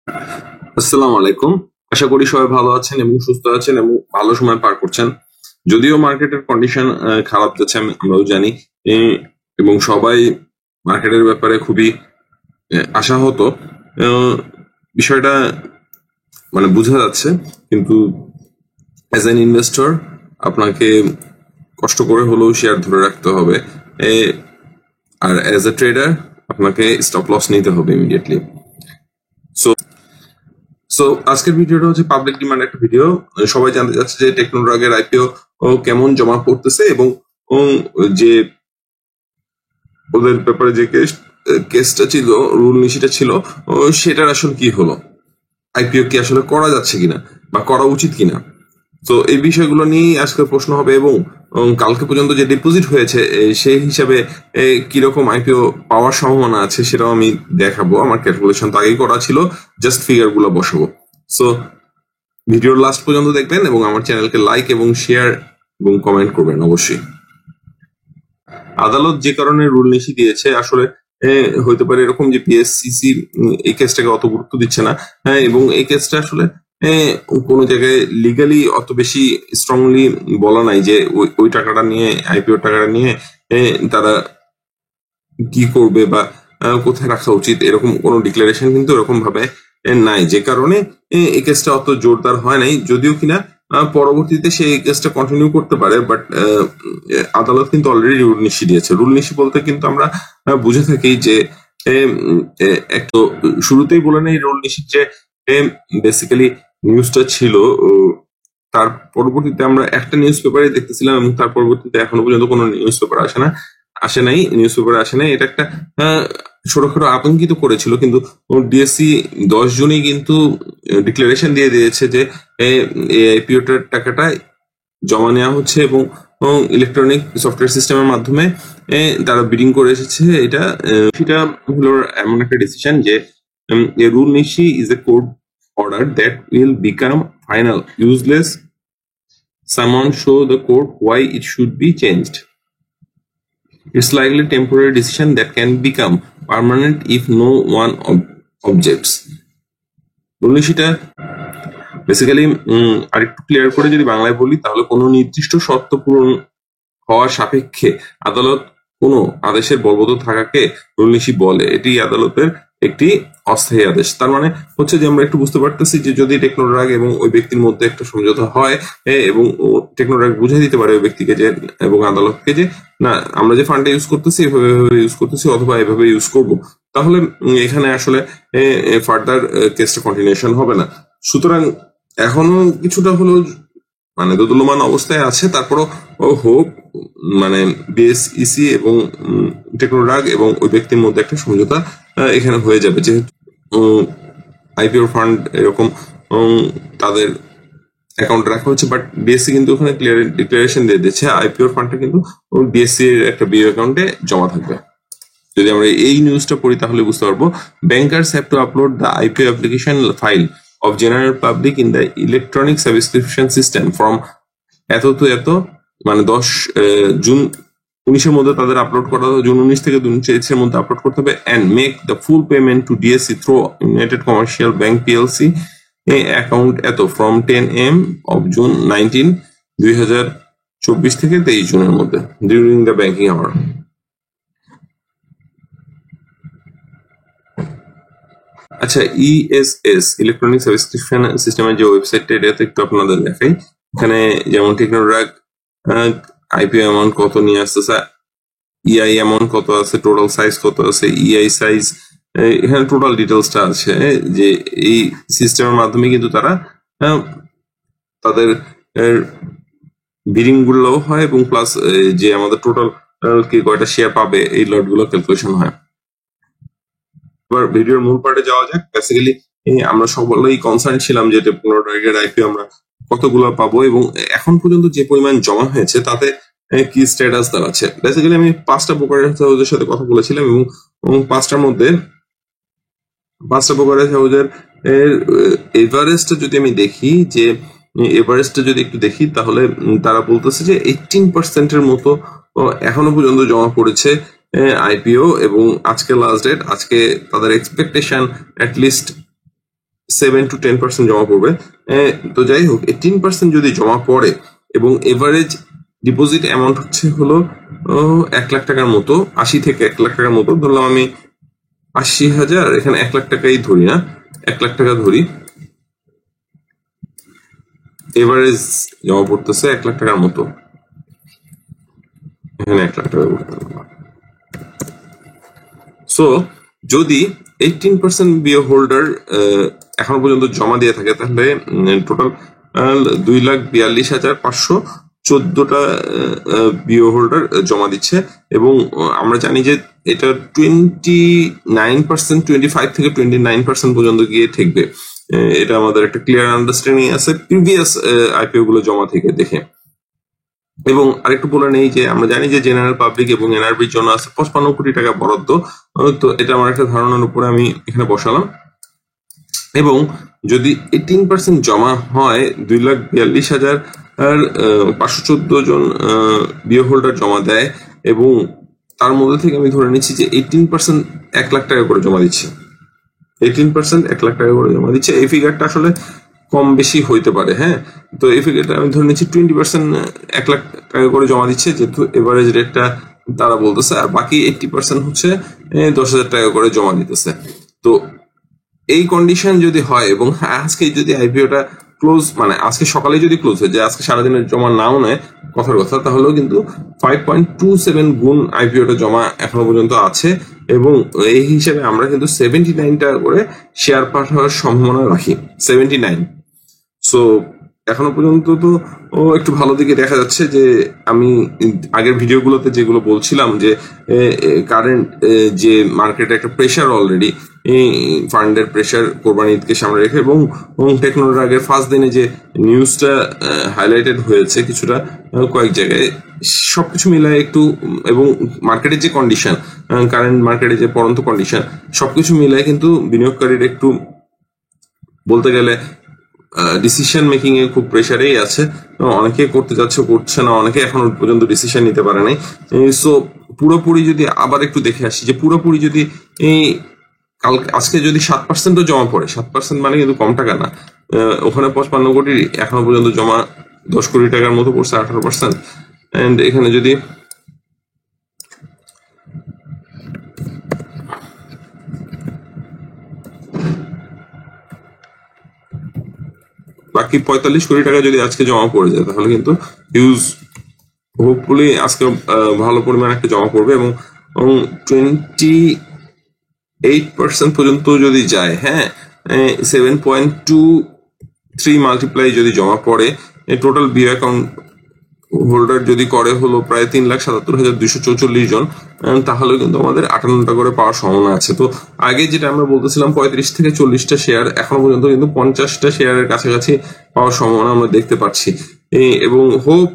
আসসালামু আলাইকুম। আশা করি সবাই ভালো আছেন এবং সুস্থ আছেন এবং ভালো সময় পার করছেন। যদিও মার্কেটের কন্ডিশন খারাপ যাচ্ছে আমরাও জানি, এ, এবং সবাই মার্কেটের ব্যাপারে খুবই আশাহত। আহ, বিষয়টা মানে বোঝা যাচ্ছে, কিন্তু অ্যাজ অ্যান ইনভেস্টর আপনাকে কষ্ট করে হলেও শেয়ার ধরে রাখতে হবে। এ, আর অ্যাজ এ ট্রেডার আপনাকে স্টপ লস নিতে হবে ইমিডিয়েটলি। সো সো আজকের ভিডিওটা হচ্ছে পাবলিক ডিমান্ড একটা ভিডিও। সবাই জানতে চাচ্ছে যে টেকনোড্রাগের আইপিও কেমন জমা পড়তেছে এবং যে ওদের ব্যাপারে যে কেসটা ছিল, রুল নিশিটা ছিল, সেটার আসলে কি হলো, আইপিও কি আসলে করা যাচ্ছে কিনা বা করা উচিত কিনা। তো এই বিষয়গুলো নিয়েই আজকের প্রশ্ন হবে এবং কালকে পর্যন্ত যে ডিপোজিট হয়েছে সেই হিসাবে কিরকম আইপিও পাওয়ার সম্ভাবনা আছে সেটাও আমি দেখাবো। আমার ক্যালকুলেশন তো আগেই করা ছিল, জাস্ট ফিগার গুলো বসাবো। সো ভিডিওর লাস্ট পর্যন্ত দেখবেন এবং আমার চ্যানেলকে লাইক এবং শেয়ার এবং কমেন্ট করবেন অবশ্যই। আদালত যে কারণে রুল নিশি দিয়েছে, আসলে হইতে পারে এরকম যে পিএসসিসি এই কেসটাকে অত গুরুত্ব দিচ্ছে না, এবং এই কেসটা আসলে কোনো জায়গায় লিগালি অত বেশি স্ট্রংলি বলা নাই যে ওই টাকাটা নিয়ে, আইপিও টাকাটা নিয়ে তারা কি করবে বা কোথায় রাখা উচিত, এরকম কোনো ডিক্লারেশন কিন্তু এরকম ভাবে নাই, যে কারণে এই কেসটা অত জোরদার হয় নাই। যদিও কিনা পরবর্তীতে সে এই কেসটা কন্টিনিউ করতে পারে, বাট আদালত কিন্তু অলরেডি রুল নিশি দিয়েছে। রুল নিশি বলতে কিন্তু আমরা বুঝে থাকি যে একটু শুরুতেই বলে নেই, রুল নিশির যে বেসিক্যালি নিউজটা ছিল, তার পরবর্তীতে আমরা একটা নিউজ পেপারে দেখতেছিলাম এবং তার পরবর্তীতে এখনো পর্যন্ত কোনো নিউজ পেপার নিউজ পেপারে আসে নাই। এটা একটা ছোটখাটো আতঙ্কিত করেছিল, কিন্তু ডিএসসি 10 জনই কিন্তু ডিক্লারেশন দিয়ে দিয়েছে যে আইপিওটার টাকাটা জমা নেওয়া হচ্ছে এবং ইলেকট্রনিক সফটওয়্যার সিস্টেমের মাধ্যমে তারা বিডিং করে এসেছে। সেটা হলো এমন একটা ডিসিশন যে a rule nishi is a court order that will become final useless. Someone show the court why it should be changed. It's likely temporary decision that can become permanent if no one objects. Rule নিশিটা basically আরেকটু clear করে যদি বাংলায় বলি, তাহলে কোনো নির্দিষ্ট শর্ত পূরণ হওয়ার সাপেক্ষে আদালত কোনো আদেশের বলবৎ থাকাকে রুল নিশি বলে। এটি আদালতের একটি অস্থায়ী আদেশ। তার মানে হচ্ছে যে আমরা একটু বুঝতে পারতেছি যে যদি টেকনোড্রাগ এবং ওই ব্যক্তির মধ্যে একটা সমঝোতা হয় এবং টেকনোড্রাগ বুঝিয়ে দিতে পারে ওই ব্যক্তিকে যে এবং আদালতকে যে না, আমরা যে ফান্ডটা ইউজ করতেছি এভাবে ইউজ করতেছি অথবা এভাবে ইউজ করব, তাহলে এখানে আসলে ফার্দার কেসটা কন্টিনিউশন হবে না। সুতরাং এখনো কিছুটা হলেও মানে দোদুল্যমান অবস্থায় আছে। তারপরও হোপ মানে বিএসইসি এবং টেকনোড্রাগ এবং ওই ব্যক্তির মধ্যে একটা সমঝোতা এখানে হয়ে যাবে, যেহেতু আইপিও ফান্ড এরকম তাদের অ্যাকাউন্টে রাখা হচ্ছে। বাট বিএসসি কিন্তু ওখানে ক্লিয়ার ডিক্লারেশন দিয়ে দিচ্ছে আইপিও ফান্ডটা কিন্তু বিএসসি এর একটা বিও অ্যাকাউন্টে জমা থাকবে। যদি আমরা এই নিউজটা পড়ি তাহলে বুঝতে পারবো, bankers have to upload the IPO application file of general public in the electronic subscription system from এত তো এত মানে 10 জুন 19-এর মধ্যে তাদের আপলোড করা হবে, জুন 19 থেকে জুন 23-এর মধ্যে আপলোড করতে হবে, and make the full payment to DSC through United Commercial Bank PLC account এত from 10 am of June 19, 2024 থেকে 23 জুনের মধ্যে during the banking hour. আচ্ছা, ইএসএস ইলেকট্রনিক সাবস্ক্রিপশন সিস্টেমের যে ওয়েবসাইটটা, এটাতে একটু আপনাদের দেখাই। এখানে যেমন টেকনোড্রাগ আইপিও অ্যামাউন্ট কত নিয়ে আসতেছে, ইআই অ্যামাউন্ট কত আছে, টোটাল সাইজ কত আছে, ইআই সাইজ, এখানে টোটাল ডিটেলসটা আছে যে এই সিস্টেমের মাধ্যমে কিন্তু তারা তাদের বিডিং গুলো হয় এবং প্লাস যে আমাদের টোটাল কি কয়টা শেয়ার পাবে এই লট গুলো ক্যালকুলেশন হয়। এবার ভিডিওর মূল পার্টে যাওয়া যাক। বেসিক্যালি আমরা সকলেই কনসার্ন ছিলাম যে টেকনোড্রাগের আইপিও আমরা কতগুলো পাবো এবং এখন পর্যন্ত যে পরিমাণ জমা হয়েছে তাতে কি স্ট্যাটাস দাঁড়াচ্ছে। বেসিক্যালি আমি 5টা ব্রোকারেজ হাউসের সাথে কথা বলেছিলাম এবং 5টার মধ্যে 5টা ব্রোকারেজ হাউসের এভারেস্টটা যদি আমি দেখি, যে এভারেস্টটা যদি একটু দেখি তাহলে তারা বলতেছে যে 18% মতো এখনো পর্যন্ত জমা পড়েছে আইপিও এবং আজকে লাস্ট ডেট। আজকে তাদের এক্সপেকটেশন অ্যাটলিস্ট 7 to 10% জমা পড়বে। তো যাই হোক, 18% যদি জমা পড়ে এবং এভারেজ ডিপোজিট অ্যামাউন্ট হলো 1 লাখ টাকার মতো, 80 থেকে 1 লাখ টাকার মতো, ধরলাম আমি 80,000, এখানে 1 লাখ টাকাই ধরি না, 1 লাখ টাকা ধরি, এভারেজ জমা পড়তেছে 1 লাখ টাকার মতো, এখানে 1 লাখ টাকা পড়তে হবে। সো যদি 18% বিও হোল্ডার এখনো পর্যন্ত জমা দিয়ে থাকে, তাহলে টোটাল 2,42,514টা বিও হোল্ডার জমা দিচ্ছে। এবং আমরা জানি যে এটা 29%, 25 থেকে 29% পর্যন্ত গিয়ে ঠেকবে। এটা আমাদের একটা ক্লিয়ার আন্ডারস্ট্যান্ডিং আছে প্রিভিয়াস আইপিও গুলো জমা থেকে দেখে। এবং আরেকটু বলে নেই যে আমরা জানি যে জেনারেল পাবলিক এবং এনআরবির জন্য আছে 55 কোটি টাকা বরাদ্দ। তো এটা আমার একটা ধারণার উপরে আমি এখানে বসালাম। এবং যদি 18% জমা হয়, 2,42,514 জন বিও হোল্ডার জমা দেয়, এবং তার মধ্যে থেকে আমি ধরে নিচ্ছি যে 18% 1 লাখ টাকা করে জমা দিচ্ছে, 18% 1 লাখ টাকা করে জমা দিচ্ছে। এই ফিগারটা আসলে কম বেশি হইতে পারে, হ্যাঁ। তো এই ফিগারটা আমি ধরে নিচ্ছি 20% 1 লাখ টাকা করে জমা দিচ্ছে, যেহেতু এভারেজ রেটটা তারা বলতেছে, আর বাকি 80% হচ্ছে 10,000 টাকা করে জমা দিতেছে। তো এই কন্ডিশন যদি হয় এবং আজকে যদি আইপিওটা ক্লোজ, মানে আজকে সকালে যদি ক্লোজ হয়ে যায়, আজকে সারাদিনের জমা নাও নেয় কথার কথা, তাহলেও কিন্তু 5.27 গুণ আইপিওটা জমা এখনো পর্যন্ত আছে। এবং এই হিসাবে আমরা কিন্তু 79 টাকা করে শেয়ার পাঠানোর সম্ভাবনা রাখি, 79। সো এখনো পর্যন্ত তো একটু ভালো দিকে দেখা যাচ্ছে। যে আমি আগের ভিডিওগুলোতে যেগুলো বলছিলাম যে কারেন্ট যে মার্কেটে একটা প্রেশার অলরেডি, ফান্ডের প্রেশার কোরবানি ঈদকে সামনে রেখে, এবং টেকনোর আগের ফার্স্ট দিনে যে নিউজটা হাইলাইটেড হয়েছে কিছুটা কয়েক জায়গায়, সবকিছু মিলায় একটু, এবং মার্কেটের যে কন্ডিশন, কারেন্ট মার্কেটের যে পড়ন্ত কন্ডিশন, সবকিছু মিলায় কিন্তু বিনিয়োগকারীর একটু বলতে গেলে ডিসিশন মেকিং এ খুব প্রেসারেই আছে। অনেকে করতে যাচ্ছে, করছে না, অনেকে এখনো পর্যন্ত ডিসিশন নিতে পারে নাই। সো পুরোপুরি যদি আবার একটু দেখে আসি, যে পুরোপুরি যদি আজকে যদি 7% জমা পড়ে, 7% মানে কিন্তু কম টাকা না, ওখানে 55 কোটি, এখনো পর্যন্ত জমা 10 কোটি টাকার মতো পড়ছে, 18%। এন্ড এখানে যদি বাকি 45 কোটি টাকা যদি আজকে জমা পড়ে যায়, তাহলে কিন্তু হিউজ, হোপফুলি আজকে ভালো পরিমাণ একটা জমা পড়বে। এবং 28% পর্যন্ত যদি যায়, হ্যাঁ, 7.23 মাল্টিপ্লাই যদি জমা পড়ে, টোটাল বিও অ্যাকাউন্ট হোল্ডার যদি করে হলো প্রায় 3,77,244 জন, তাহলে কিন্তু আমাদের 58টা করে পাওয়ার সম্ভাবনা আছে। তো আগে যেটা আমরা বলতেছিলাম 35 থেকে 40টা শেয়ার, এখনো পর্যন্ত কিন্তু 50টা শেয়ারের কাছাকাছি পাওয়ার সম্ভাবনা আমরা দেখতে পাচ্ছি। এবং হোপ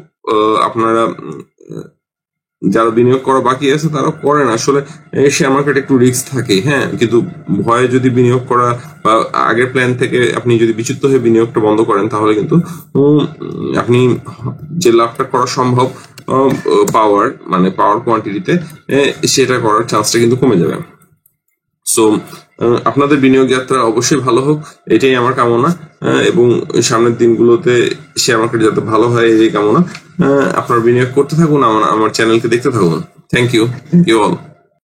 আপনারা যারা বিনিয়োগ করা বাকি আছে তারা করেন। আসলে শেয়ার মার্কেট একটু রিস্ক থাকে, হ্যাঁ, কিন্তু ভয়ে যদি বিনিয়োগ করা বা আগের প্ল্যান থেকে আপনি যদি বিচ্যুত হয়ে বিনিয়োগটা বন্ধ করেন, তাহলে কিন্তু আপনি যে লাভটা করা সম্ভব পাওয়ার, মানে পাওয়ার কোয়ান্টিটিতে, সেটা করার চান্সটা কিন্তু কমে যাবে। সো আপনাদের বিনিয়োগ যাত্রা অবশ্যই ভালো হোক, এটাই আমার কামনা। এবং সামনের দিনগুলোতে শেয়ার মার্কেট যাতে ভালো হয়, এই কামনা। আপনারা বিনিয়োগ করতে থাকুন, আমার চ্যানেলকে দেখতে থাকুন। Thank you all.